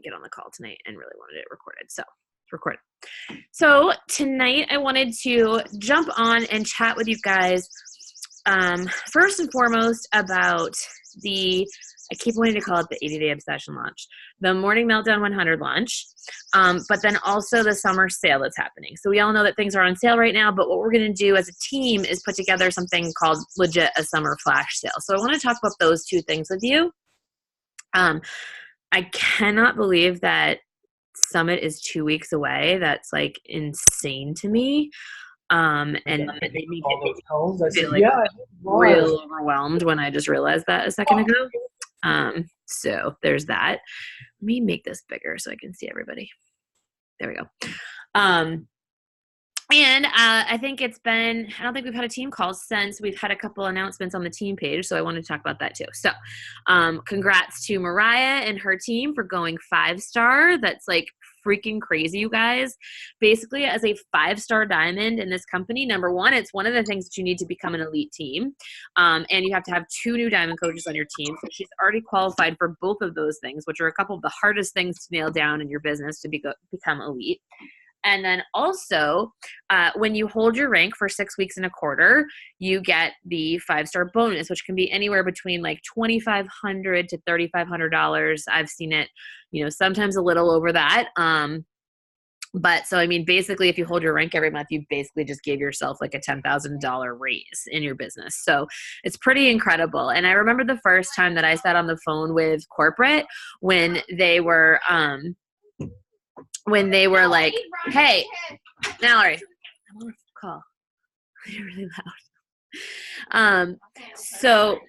get on the call tonight and really wanted it recorded. So it's recorded. So tonight I wanted to jump on and chat with you guys first and foremost about I keep wanting to call it the 80-day obsession launch, the Morning Meltdown 100 launch, but then also the summer sale that's happening. So we all know that things are on sale right now, but what we're going to do as a team is put together something called legit a summer flash sale. So I want to talk about those two things with you. I cannot believe that Summit is 2 weeks away. That's like insane to me. And it made me feel like real overwhelmed when I just realized that a second ago. So there's that. Let me make this bigger so I can see everybody. There we go. And I think I don't think we've had a team call since we've had a couple announcements on the team page. So I wanted to talk about that too. So congrats to Mariah and her team for going 5-star. That's like freaking crazy, you guys. Basically, as a 5-star diamond in this company, number one, it's one of the things that you need to become an elite team. And you have to have 2 new diamond coaches on your team. So she's already qualified for both of those things, which are a couple of the hardest things to nail down in your business to become elite. And then also, when you hold your rank for 6 weeks and a quarter, you get the 5-star bonus, which can be anywhere between like $2,500 to $3,500. I've seen it, sometimes a little over that. But so, I mean, basically, if you hold your rank every month, you basically just gave yourself like a $10,000 raise in your business. So it's pretty incredible. And I remember the first time that I sat on the phone with corporate when they were like, hey, Mallory, I'm on a call. You're really loud. So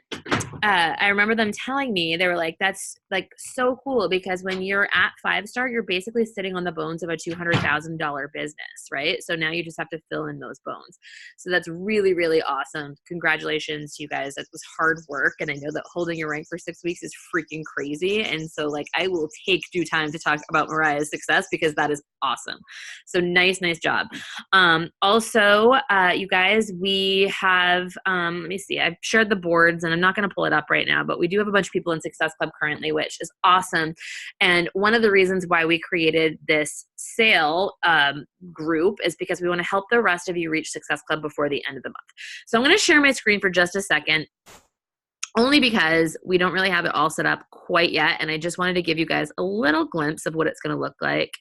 I remember them telling me, they were like, that's like so cool because when you're at 5-star, you're basically sitting on the bones of a $200,000 business, right? So now you just have to fill in those bones. So that's really, really awesome. Congratulations to you guys. That was hard work. And I know that holding your rank for 6 weeks is freaking crazy. And so like, I will take due time to talk about Mariah's success because that is awesome. So nice job. Also, you guys, we have, let me see, I've shared the boards and I'm not going to pull it up right now, but we do have a bunch of people in Success Club currently, which is awesome. And one of the reasons why we created this sale group is because we want to help the rest of you reach Success Club before the end of the month. So I'm going to share my screen for just a second, only because we don't really have it all set up quite yet. And I just wanted to give you guys a little glimpse of what it's going to look like.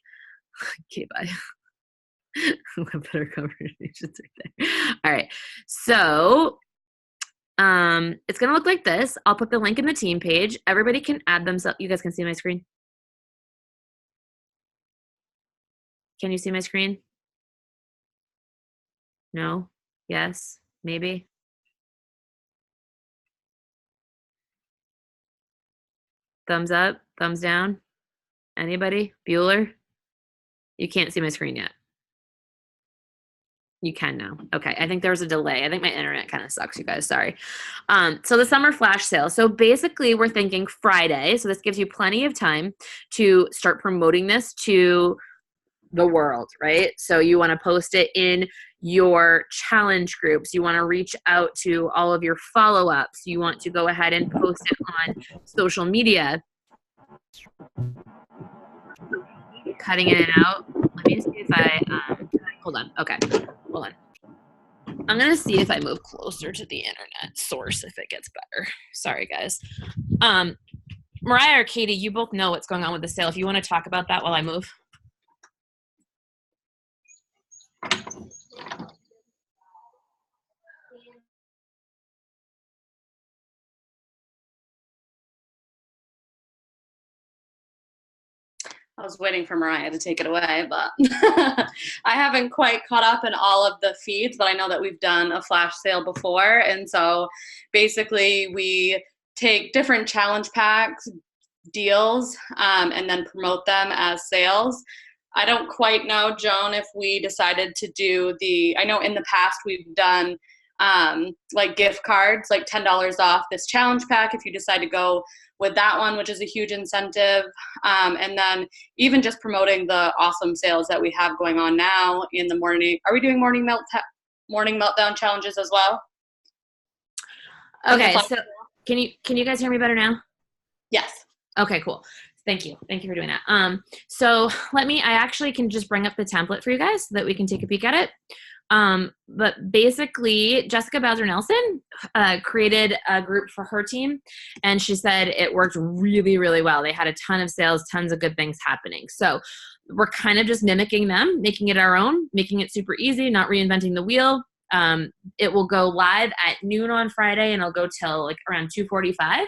Okay, bye. Better conversations right there. All right. So it's going to look like this. I'll put the link in the team page. Everybody can add themselves. You guys can see my screen? Can you see my screen? No? Yes? Maybe? Thumbs up? Thumbs down? Anybody? Bueller? You can't see my screen yet. You can now. Okay. I think there was a delay. I think my internet kind of sucks, you guys. Sorry. So the summer flash sale. So basically we're thinking Friday. So this gives you plenty of time to start promoting this to the world, right? So you want to post it in your challenge groups. You want to reach out to all of your follow-ups. You want to go ahead and post it on social media. Cutting in and out. Let me see if I, hold on. Okay. Hold on. I'm going to see if I move closer to the internet source if it gets better. Sorry, guys. Mariah or Katie, you both know what's going on with the sale. If you want to talk about that while I move. I was waiting for Mariah to take it away, but I haven't quite caught up in all of the feeds, but I know that we've done a flash sale before. And so basically we take different challenge packs, deals, and then promote them as sales. I don't quite know, Joan, if we decided to do I know in the past we've done like gift cards, like $10 off this challenge pack if you decide to go with that one, which is a huge incentive. And then even just promoting the awesome sales that we have going on now in the morning. Are we doing morning meltdown challenges as well? Okay, so can you guys hear me better now? Yes. Okay, cool. Thank you. Thank you for doing that. So I actually can just bring up the template for you guys so that we can take a peek at it. But basically, Jessica Bowser Nelson created a group for her team, and she said it worked really, really well. They had a ton of sales, tons of good things happening. So we're kind of just mimicking them, making it our own, making it super easy, not reinventing the wheel. It will go live at noon on Friday, and it'll go till like around 2:45.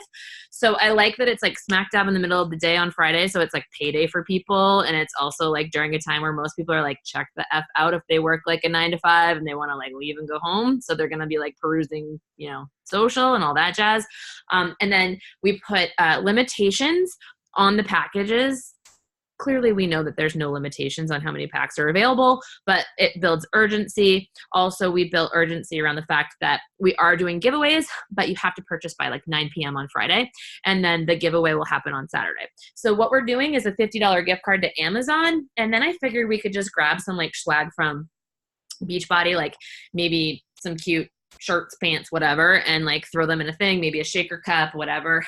So I like that it's like smack dab in the middle of the day on Friday. So it's like payday for people. And it's also like during a time where most people are like check the F out if they work like a 9 to 5 and they want to like leave and go home. So they're going to be like perusing, social and all that jazz. And then we put limitations on the packages. Clearly, we know that there's no limitations on how many packs are available, but it builds urgency. Also, we built urgency around the fact that we are doing giveaways, but you have to purchase by like 9 p.m. on Friday, and then the giveaway will happen on Saturday. So what we're doing is a $50 gift card to Amazon, and then I figured we could just grab some like swag from Beachbody, like maybe some cute shirts, pants, whatever, and like throw them in a thing, maybe a shaker cup, whatever.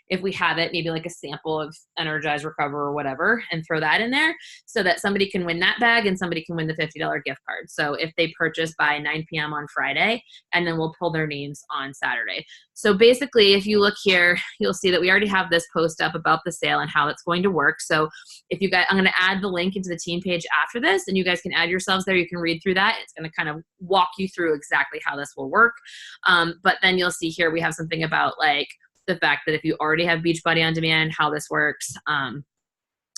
If we have it, maybe like a sample of Energize, Recover, or whatever, and throw that in there so that somebody can win that bag and somebody can win the $50 gift card. So if they purchase by 9 p.m. on Friday, and then we'll pull their names on Saturday. So basically, if you look here, you'll see that we already have this post up about the sale and how it's going to work. So if you guys, I'm going to add the link into the team page after this, and you guys can add yourselves there. You can read through that. It's going to kind of walk you through exactly how this will work. But then you'll see here, we have something about like the fact that if you already have Beachbody On Demand, how this works.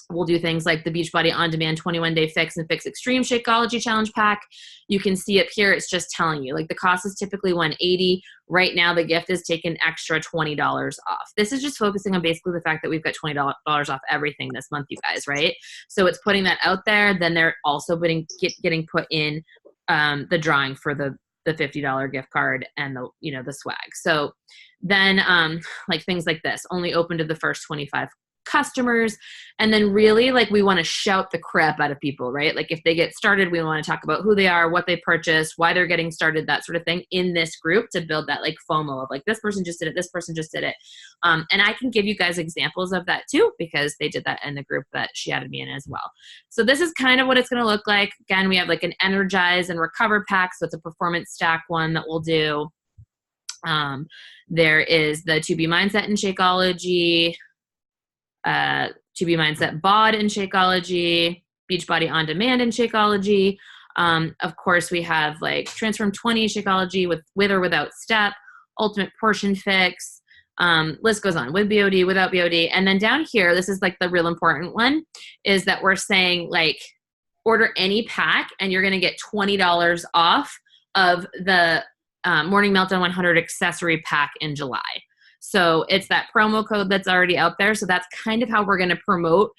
We'll do things like the Beachbody On Demand 21-day fix and fix extreme Shakeology challenge pack. You can see up here, it's just telling you like the cost is typically $180. Right now, the gift is taken extra $20 off. This is just focusing on basically the fact that we've got $20 off everything this month, you guys, right? So it's putting that out there. Then they're also getting put in the drawing for the $50 gift card and the swag. So then like things like this, only open to the first 25 customers. And then really like we want to shout the crap out of people, right? Like if they get started, we want to talk about who they are, what they purchased, why they're getting started, that sort of thing in this group to build that like FOMO of like, this person just did it, this person just did it. And I can give you guys examples of that too, because they did that in the group that she added me in as well. So this is kind of what it's going to look like. Again, we have like an Energize and Recover pack. So it's a performance stack one that we'll do. There is the 2B Mindset and Shakeology, 2B Mindset BOD and Shakeology, Beachbody On Demand and Shakeology. Of course, we have like Transform 20 Shakeology with or without step, Ultimate Portion Fix. List goes on with BOD, without BOD. And then down here, this is like the real important one, is that we're saying like order any pack and you're going to get $20 off of the Morning Meltdown 100 accessory pack in July. So it's that promo code that's already out there. So that's kind of how we're going to promote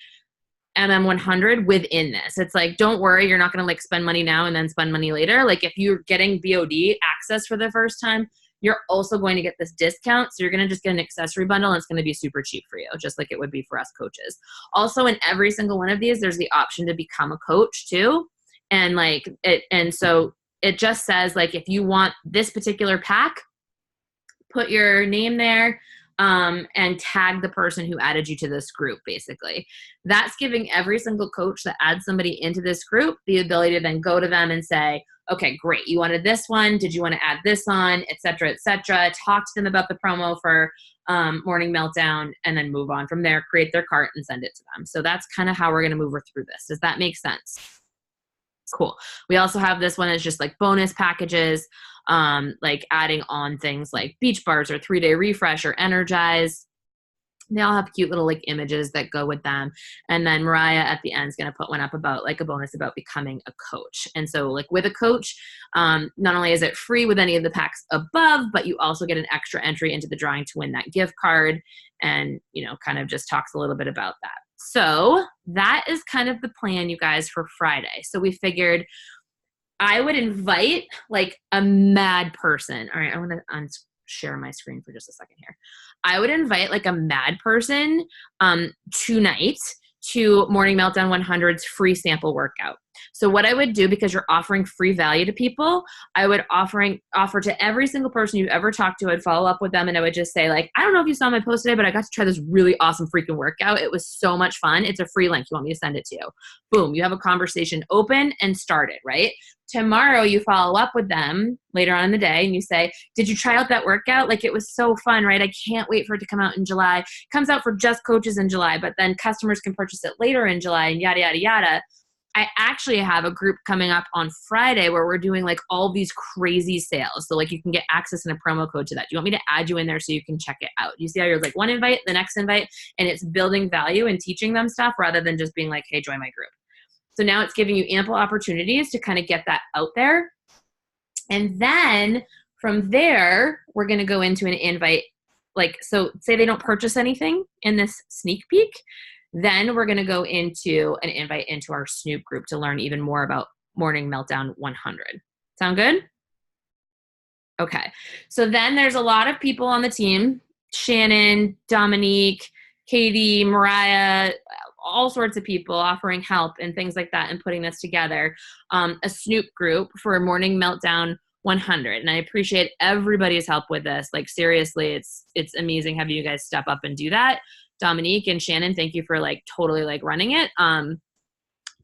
MM100 within this. It's like, don't worry, you're not going to like spend money now and then spend money later. Like if you're getting BOD access for the first time, you're also going to get this discount. So you're going to just get an accessory bundle and it's going to be super cheap for you, just like it would be for us coaches. Also, in every single one of these, there's the option to become a coach too. And like it, and so it just says like, if you want this particular pack, put your name there and tag the person who added you to this group, basically. That's giving every single coach that adds somebody into this group the ability to then go to them and say, okay, great, you wanted this one. Did you want to add this on, et cetera, et cetera. Talk to them about the promo for Morning Meltdown and then move on from there, create their cart and send it to them. So that's kind of how we're going to move her through this. Does that make sense? Cool. We also have this one as just like bonus packages, like adding on things like beach bars or 3-day refresh or Energize. They all have cute little like images that go with them. And then Mariah at the end is going to put one up about like a bonus about becoming a coach. And so like with a coach, not only is it free with any of the packs above, but you also get an extra entry into the drawing to win that gift card, and, kind of just talks a little bit about that. So that is kind of the plan, you guys, for Friday. So we figured I would invite like a mad person. All right, I want to share my screen for just a second here. I would invite like a mad person tonight to Morning Meltdown 100's free sample workout. So what I would do, because you're offering free value to people, I would offer to every single person you've ever talked to. I'd follow up with them and I would just say like, I don't know if you saw my post today, but I got to try this really awesome freaking workout. It was so much fun. It's a free link. You want me to send it to you? Boom. You have a conversation open and started, right? Tomorrow you follow up with them later on in the day and you say, did you try out that workout? Like, it was so fun, right? I can't wait for it to come out in July. It comes out for just coaches in July, but then customers can purchase it later in July and yada, yada, yada. I actually have a group coming up on Friday where we're doing like all these crazy sales. So like you can get access and a promo code to that. Do you want me to add you in there so you can check it out? You see how you're like one invite, the next invite, and it's building value and teaching them stuff rather than just being like, hey, join my group. So now it's giving you ample opportunities to kind of get that out there. And then from there, we're going to go into an invite. Like, so say they don't purchase anything in this sneak peek, then we're going to go into an invite into our Snoop group to learn even more about Morning Meltdown 100. Sound good? Okay. So then there's a lot of people on the team, Shannon, Dominique, Katie, Mariah, all sorts of people offering help and things like that and putting this together. A Snoop group for Morning Meltdown 100. And I appreciate everybody's help with this. Like, seriously, it's amazing having you guys step up and do that. Dominique and Shannon, thank you for like totally like running it,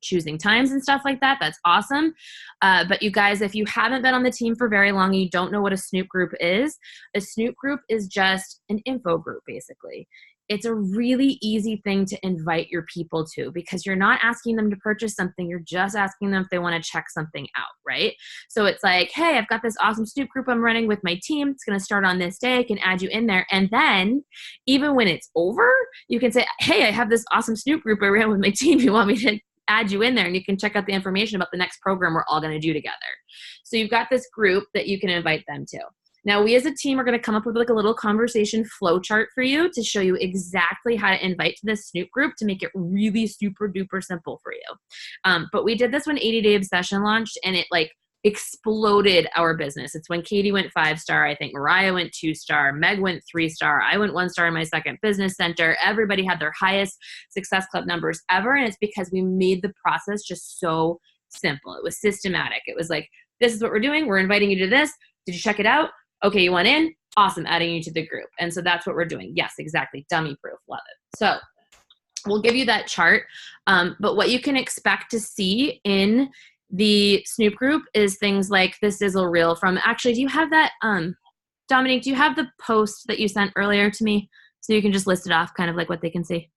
choosing times and stuff like that. That's awesome. But you guys, if you haven't been on the team for very long and you don't know what a Snoop group is, a Snoop group is just an info group, basically. It's a really easy thing to invite your people to because you're not asking them to purchase something. You're just asking them if they want to check something out, right? So it's like, hey, I've got this awesome Snoop group I'm running with my team. It's going to start on this day. I can add you in there. And then even when it's over, you can say, hey, I have this awesome Snoop group I ran with my team. You want me to add you in there? And you can check out the information about the next program we're all going to do together. So you've got this group that you can invite them to. Now, we as a team are going to come up with like a little conversation flow chart for you to show you exactly how to invite to this Snoop group to make it really super duper simple for you. But we did this when 80 Day Obsession launched, and it like exploded our business. It's when Katie went 5-star. I think Mariah went 2-star. Meg went 3-star. I went 1-star in my second business center. Everybody had their highest Success Club numbers ever. And it's because we made the process just so simple. It was systematic. It was like, this is what we're doing. We're inviting you to this. Did you check it out? Okay, you want in? Awesome, adding you to the group. And so that's what we're doing. Yes, exactly. Dummy proof. Love it. So we'll give you that chart. But what you can expect to see in the Snoop group is things like this sizzle reel from, actually, do you have that, Dominique, do you have the post that you sent earlier to me? So you can just list it off, kind of like what they can see.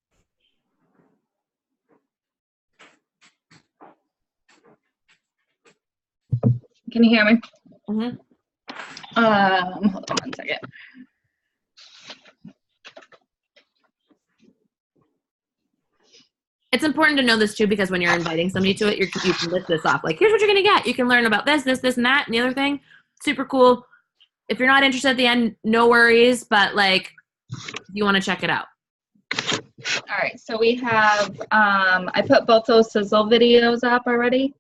Can you hear me? Mm-hmm. Hold on one second. It's important to know this too, because when you're inviting somebody to it, you can list this off. Like, here's what you're going to get. You can learn about this, this, this, and that, and the other thing. Super cool. If you're not interested at the end, no worries, but like, you want to check it out. All right, so we have, I put both those sizzle videos up already.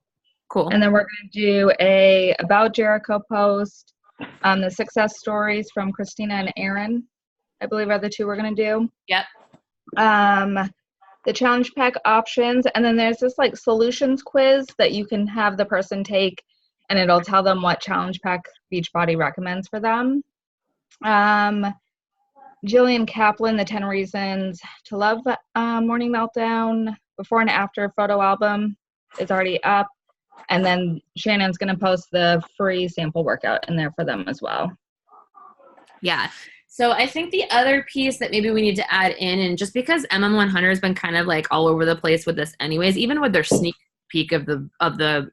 Cool. And then we're going to do a About Jericho post, the success stories from Christina and Aaron, I believe are the two we're going to do. Yep. The challenge pack options, and then there's this like solutions quiz that you can have the person take, and it'll tell them what challenge pack Beachbody recommends for them. Jillian Kaplan, the 10 Reasons to Love Morning Meltdown before and after photo album is already up. And then Shannon's going to post the free sample workout in there for them as well. Yeah. So I think the other piece that maybe we need to add in, and just because MM100 has been kind of like all over the place with this anyways, even with their sneak peek of the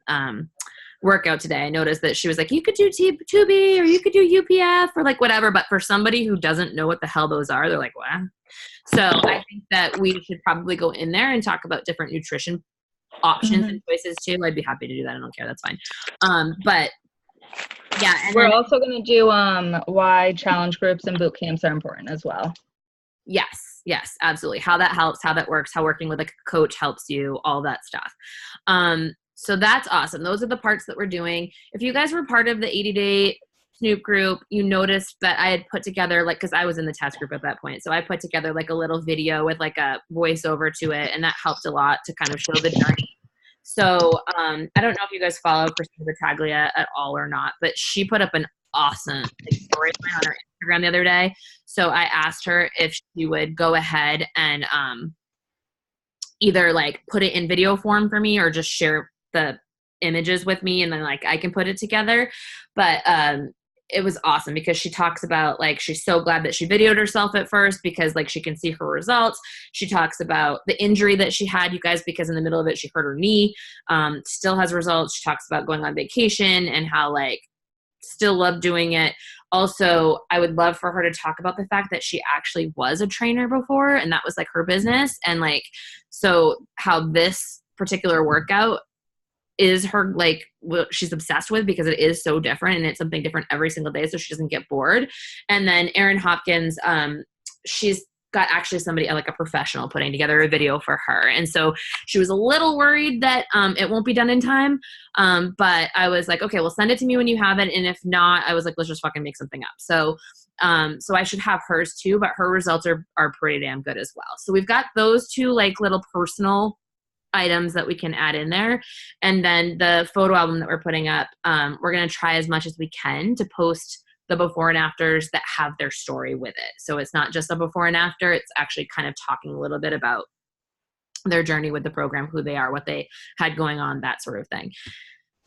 workout today, I noticed that she was like, you could do Tubi or you could do UPF or like whatever. But for somebody who doesn't know what the hell those are, they're like, what? So I think that we should probably go in there and talk about different nutrition options and choices too. I'd be happy to do that. I don't care. That's fine. But yeah. And we're also going to do why challenge groups and boot camps are important as well. Yes, absolutely. How that helps, how that works, how working with a coach helps you, all that stuff. So that's awesome. Those are the parts that we're doing. If you guys were part of the 80-day Snoop group, you noticed that I had put together, like, because I was in the test group at that point. So I put together like a little video with like a voiceover to it. And that helped a lot to kind of show the journey So I don't know if you guys follow Christina Battaglia at all or not, but she put up an awesome like, storyline on her Instagram the other day. So I asked her if she would go ahead and either like put it in video form for me or just share the images with me and then like I can put it together. But it was awesome because she talks about like she's so glad that she videoed herself at first because like she can see her results. She talks about the injury that she had, you guys, because in the middle of it she hurt her knee. Still has results. She talks about going on vacation and how like still love doing it. Also, I would love for her to talk about the fact that she actually was a trainer before and that was like her business. And like, so how this particular workout is her like what she's obsessed with because it is so different and it's something different every single day so she doesn't get bored. And then Erin Hopkins, she's got actually somebody like a professional putting together a video for her. And so she was a little worried that it won't be done in time. But I was like, okay, well send it to me when you have it. And if not, I was like, let's just fucking make something up. So I should have hers too, but her results are pretty damn good as well. So we've got those two like little personal items that we can add in there. And then the photo album that we're putting up, we're going to try as much as we can to post the before and afters that have their story with it. So it's not just a before and after, it's actually kind of talking a little bit about their journey with the program, who they are, what they had going on, that sort of thing.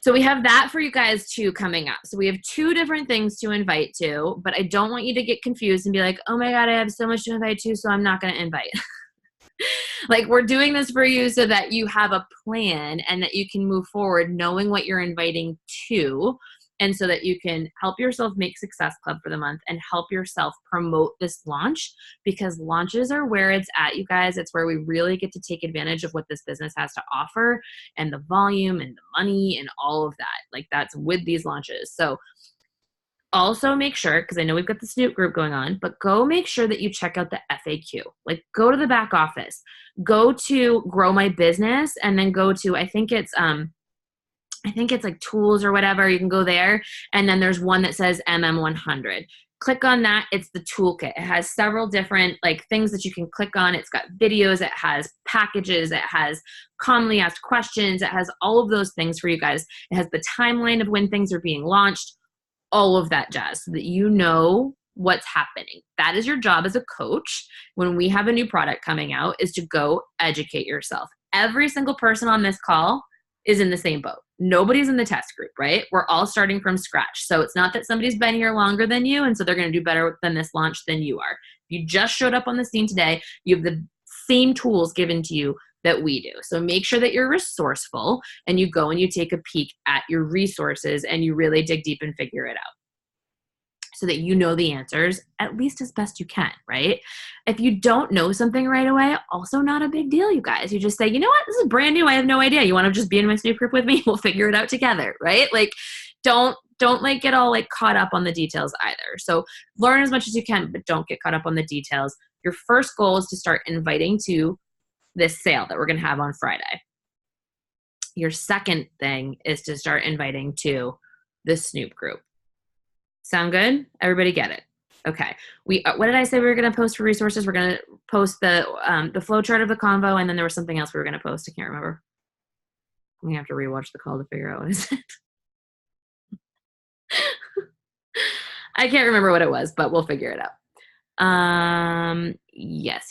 So we have that for you guys too coming up. So we have 2 different things to invite to, but I don't want you to get confused and be like, oh my God, I have so much to invite to, so I'm not going to invite. Like we're doing this for you so that you have a plan and that you can move forward knowing what you're inviting to, and so that you can help yourself make Success Club for the month and help yourself promote this launch, because launches are where it's at, you guys. It's where we really get to take advantage of what this business has to offer and the volume and the money and all of that. Like that's with these launches. So also make sure, because I know we've got the Snoop group going on, but go make sure that you check out the FAQ. Like go to the back office, go to Grow My Business, and then go to, I think it's like tools or whatever. You can go there. And then there's one that says MM100. Click on that. It's the toolkit. It has several different like things that you can click on. It's got videos. It has packages. It has commonly asked questions. It has all of those things for you guys. It has the timeline of when things are being launched, all of that jazz, so that you know what's happening. That is your job as a coach when we have a new product coming out, is to go educate yourself. Every single person on this call is in the same boat. Nobody's in the test group, right? We're all starting from scratch. So it's not that somebody's been here longer than you and so they're going to do better than this launch than you are. If you just showed up on the scene today, you have the same tools given to you that we do. So make sure that you're resourceful and you go and you take a peek at your resources and you really dig deep and figure it out, so that you know the answers at least as best you can, right? If you don't know something right away, also not a big deal, you guys. You just say, you know what, this is brand new, I have no idea. You want to just be in my Snoop group with me? We'll figure it out together, right? Like don't like get all like caught up on the details either. So learn as much as you can, but don't get caught up on the details. Your first goal is to start inviting to this sale that we're going to have on Friday. Your second thing is to start inviting to the Snoop group. Sound good? Everybody get it? Okay. What did I say we were going to post for resources? We're going to post the flow chart of the convo, and then there was something else we were going to post. I can't remember. I'm going to have to rewatch the call to figure out what is it. I can't remember what it was, but we'll figure it out. Yes.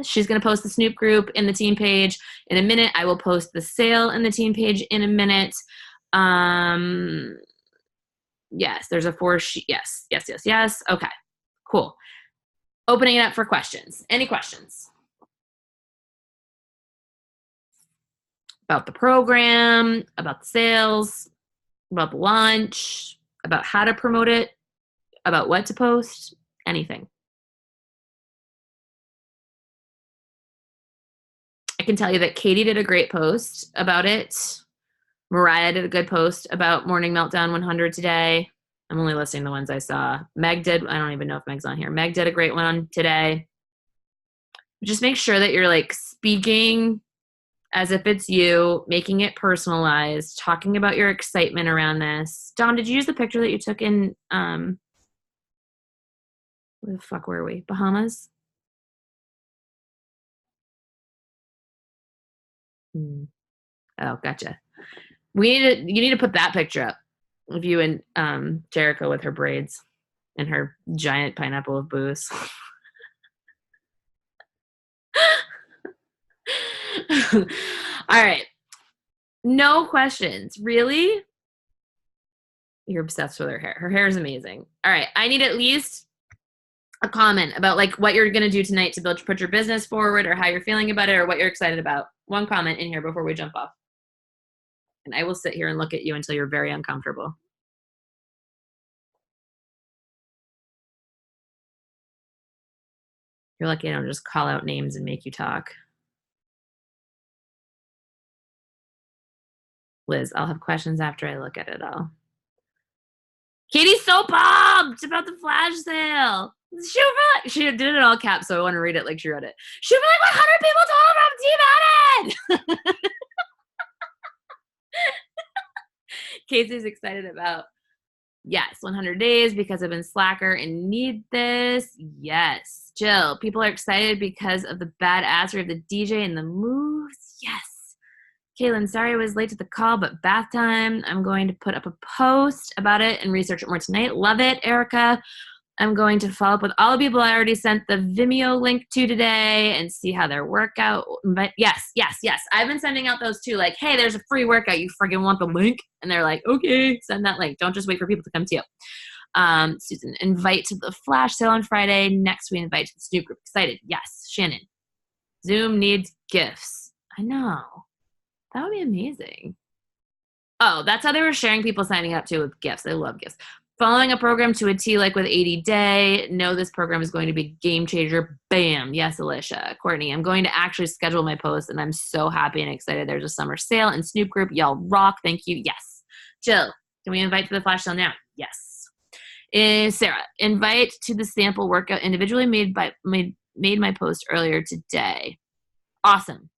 She's going to post the Snoop group in the team page in a minute. I will post the sale in the team page in a minute. Yes, there's a yes. Okay, cool. Opening it up for questions. Any questions about the program, about the sales, about the launch, about how to promote it, about what to post, anything? I can tell you that Katie did a great post about it. Mariah did a good post about Morning Meltdown 100 today. I'm only listing the ones I saw. Meg did. I don't even know if Meg's on here. Meg did a great one today. Just make sure that you're like speaking as if it's you, making it personalized, talking about your excitement around this. Dom, did you use the picture that you took in, where the fuck were we? Bahamas? Oh, gotcha. You need to put that picture up of you and Jericho with her braids and her giant pineapple of booze. All right. No questions. Really? You're obsessed with her hair. Her hair is amazing. All right. I need at least a comment about like what you're going to do tonight to put your business forward, or how you're feeling about it, or what you're excited about. One comment in here before we jump off. And I will sit here and look at you until you're very uncomfortable. You're lucky I don't just call out names and make you talk. Liz, I'll have questions after I look at it all. Katie's so pumped about the flash sale. She did it in all caps, so I want to read it like she wrote it. She'll be like, 100 people told her I'm Team Edit. Casey's excited about, yes, 100 days because I've been slacker and need this. Yes. Jill, people are excited because of the badassery of the DJ and the moves. Yes. Kaylin, sorry I was late to the call, but bath time. I'm going to put up a post about it and research it more tonight. Love it, Erica. I'm going to follow up with all the people I already sent the Vimeo link to today and see how their workout. But yes. I've been sending out those too. Like, hey, there's a free workout. You friggin' want the link? And they're like, okay, send that link. Don't just wait for people to come to you. Susan, invite to the flash sale on Friday. Next, we invite to the Snoop group. Excited. Yes. Shannon, Zoom needs gifts. I know. That would be amazing. Oh, that's how they were sharing people signing up too, with gifts. I love gifts. Following a program to a T, like with 80 Day. Know this program is going to be a game changer. Bam. Yes, Alicia. Courtney, I'm going to actually schedule my post, and I'm so happy and excited. There's a summer sale and Snoop group. Y'all rock. Thank you. Yes. Jill, can we invite to the flash sale now? Yes. Sarah, invite to the sample workout individually made my post earlier today. Awesome.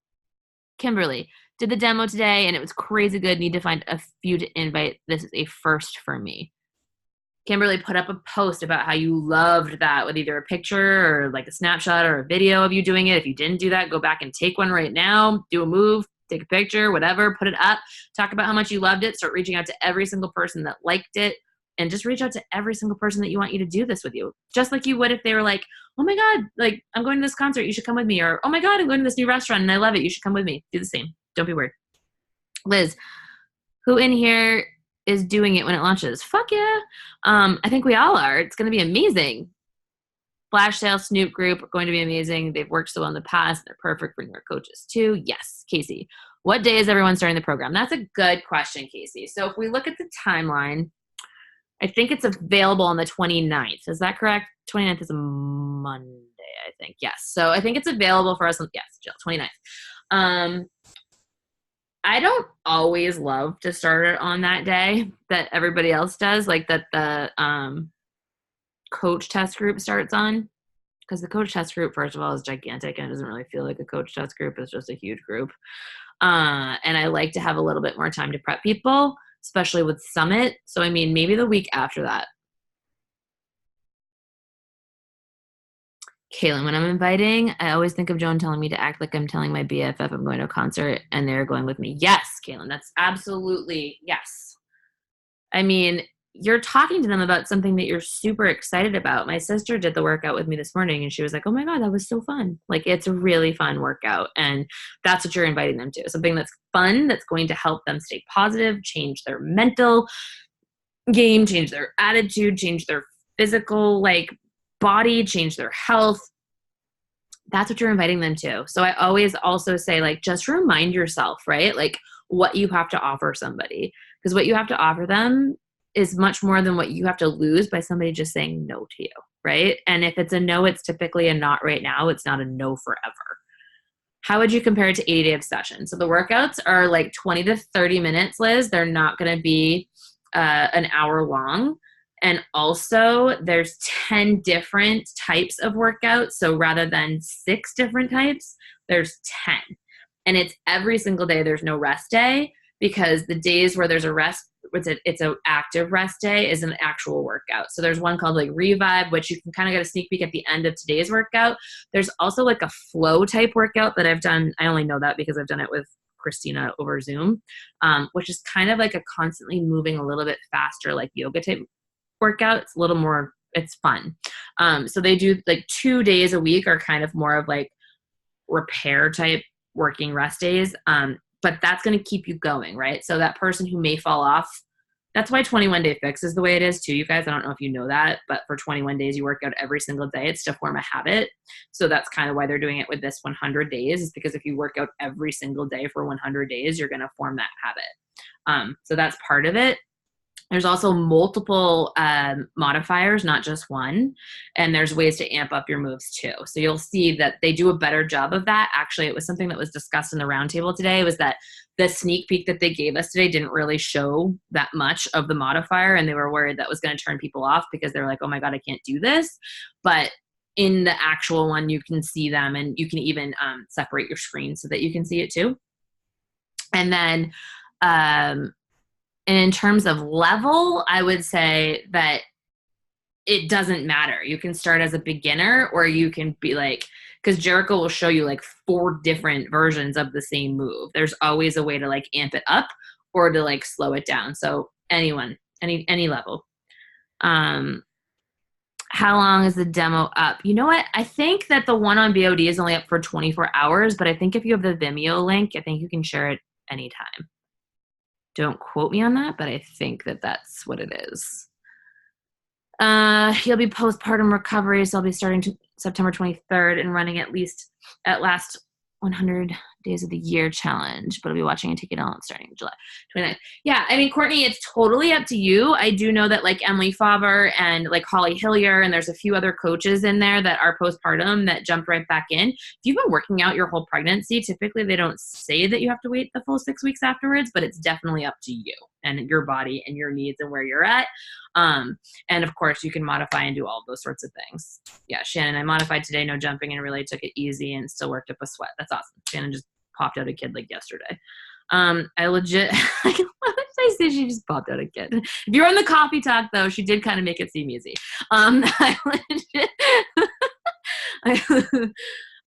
Kimberly, did the demo today and it was crazy good. Need to find a few to invite. This is a first for me. Kimberly put up a post about how you loved that, with either a picture or like a snapshot or a video of you doing it. If you didn't do that, go back and take one right now. Do a move, take a picture, whatever, put it up. Talk about how much you loved it. Start reaching out to every single person that liked it, and just reach out to every single person that you want you to do this with you. Just like you would if they were like, oh my God, like I'm going to this concert, you should come with me. Or, oh my God, I'm going to this new restaurant and I love it, you should come with me. Do the same. Don't be weird. Liz, who in here is doing it when it launches? Fuck yeah. I think we all are. It's going to be amazing. Flash sale, Snoop group are going to be amazing. They've worked so well in the past. They're perfect for their coaches too. Yes. Casey, what day is everyone starting the program? That's a good question, Casey. So if we look at the timeline, I think it's available on the 29th. Is that correct? 29th is a Monday, I think. Yes. So I think it's available for us on, yes, Jill, 29th. I don't always love to start it on that day that everybody else does, like that the coach test group starts on, because the coach test group, first of all, is gigantic and it doesn't really feel like a coach test group. It's just a huge group. And I like to have a little bit more time to prep people, especially with Summit. So, I mean, maybe the week after that. Kaylin, when I'm inviting, I always think of Joan telling me to act like I'm telling my BFF I'm going to a concert and they're going with me. Yes, Kaylin, that's absolutely yes. I mean, you're talking to them about something that you're super excited about. My sister did the workout with me this morning and she was like, oh my God, that was so fun. Like, it's a really fun workout. And that's what you're inviting them to. Something that's fun, that's going to help them stay positive, change their mental game, change their attitude, change their physical, like, body, change their health. That's what you're inviting them to. So I always also say, like, just remind yourself, right? Like, what you have to offer somebody, because what you have to offer them is much more than what you have to lose by somebody just saying no to you, right? And if it's a no, it's typically a not right now. It's not a no forever. How would you compare it to 80 Day Obsession? So the workouts are like 20 to 30 minutes, Liz. They're not going to be an hour long. And also there's 10 different types of workouts. So rather than 6 different types, there's 10. And it's every single day. There's no rest day, because the days where there's a rest, it's an active rest day, is an actual workout. So there's one called like Revive, which you can kind of get a sneak peek at the end of today's workout. There's also like a flow type workout that I've done. I only know that because I've done it with Christina over Zoom, which is kind of like a constantly moving a little bit faster, like yoga type workout. It's a little more, it's fun. So they do like 2 days a week are kind of more of like repair type working rest days. But that's going to keep you going, right? So that person who may fall off, that's why 21 Day Fix is the way it is too, you guys. I don't know if you know that, but for 21 days, you work out every single day. It's to form a habit. So that's kind of why they're doing it with this 100 days, is because if you work out every single day for 100 days, you're going to form that habit. So that's part of it. There's also multiple modifiers, not just one. And there's ways to amp up your moves too. So you'll see that they do a better job of that. Actually, it was something that was discussed in the roundtable today, was that the sneak peek that they gave us today didn't really show that much of the modifier. And they were worried that was going to turn people off because they're like, oh my God, I can't do this. But in the actual one, you can see them, and you can even separate your screen so that you can see it too. And then, and in terms of level, I would say that it doesn't matter. You can start as a beginner, or you can be like, because Jericho will show you like 4 different versions of the same move. There's always a way to like amp it up or to like slow it down. So anyone, any level. How long is the demo up? You know what? I think that the one on BOD is only up for 24 hours, but I think if you have the Vimeo link, I think you can share it anytime. Don't quote me on that, but I think that that's what it is. He'll be postpartum recovery, so I'll be starting September 23rd and running at last 100 days of the year challenge, but I'll be watching and taking it on starting July 29th. Yeah, I mean, Courtney, it's totally up to you. I do know that like Emily Faber and like Holly Hillier, and there's a few other coaches in there that are postpartum that jumped right back in. If you've been working out your whole pregnancy, typically they don't say that you have to wait the full 6 weeks afterwards, but it's definitely up to you and your body and your needs and where you're at. And of course you can modify and do all of those sorts of things. Yeah, Shannon, I modified today, no jumping, and really took it easy and still worked up a sweat. That's awesome. Shannon just popped out a kid like yesterday. I legit, why did I say she just popped out a kid? If you're on the coffee talk though, she did kind of make it seem easy. I legit,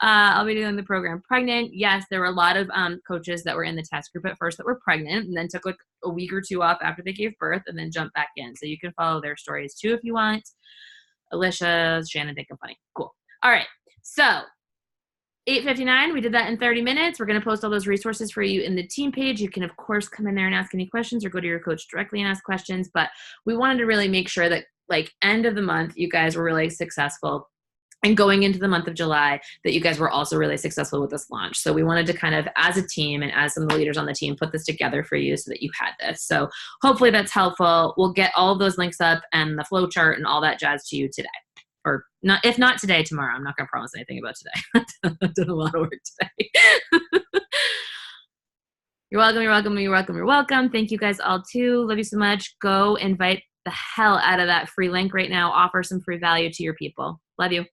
I'll be doing the program pregnant. Yes, there were a lot of coaches that were in the test group at first that were pregnant and then took like a week or 2 off after they gave birth and then jumped back in. So you can follow their stories too if you want. Alicia, Shannon, think I'm funny. Cool. All right. So 8:59, we did that in 30 minutes. We're going to post all those resources for you in the team page. You can, of course, come in there and ask any questions or go to your coach directly and ask questions. But we wanted to really make sure that, like, end of the month, you guys were really successful. And going into the month of July, that you guys were also really successful with this launch. So we wanted to kind of, as a team and as some of the leaders on the team, put this together for you so that you had this. So hopefully that's helpful. We'll get all of those links up and the flow chart and all that jazz to you today. Or not, if not today, tomorrow. I'm not going to promise anything about today. I've done a lot of work today. You're welcome, you're welcome, you're welcome, you're welcome. Thank you guys all too. Love you so much. Go invite the hell out of that free link right now. Offer some free value to your people. Love you.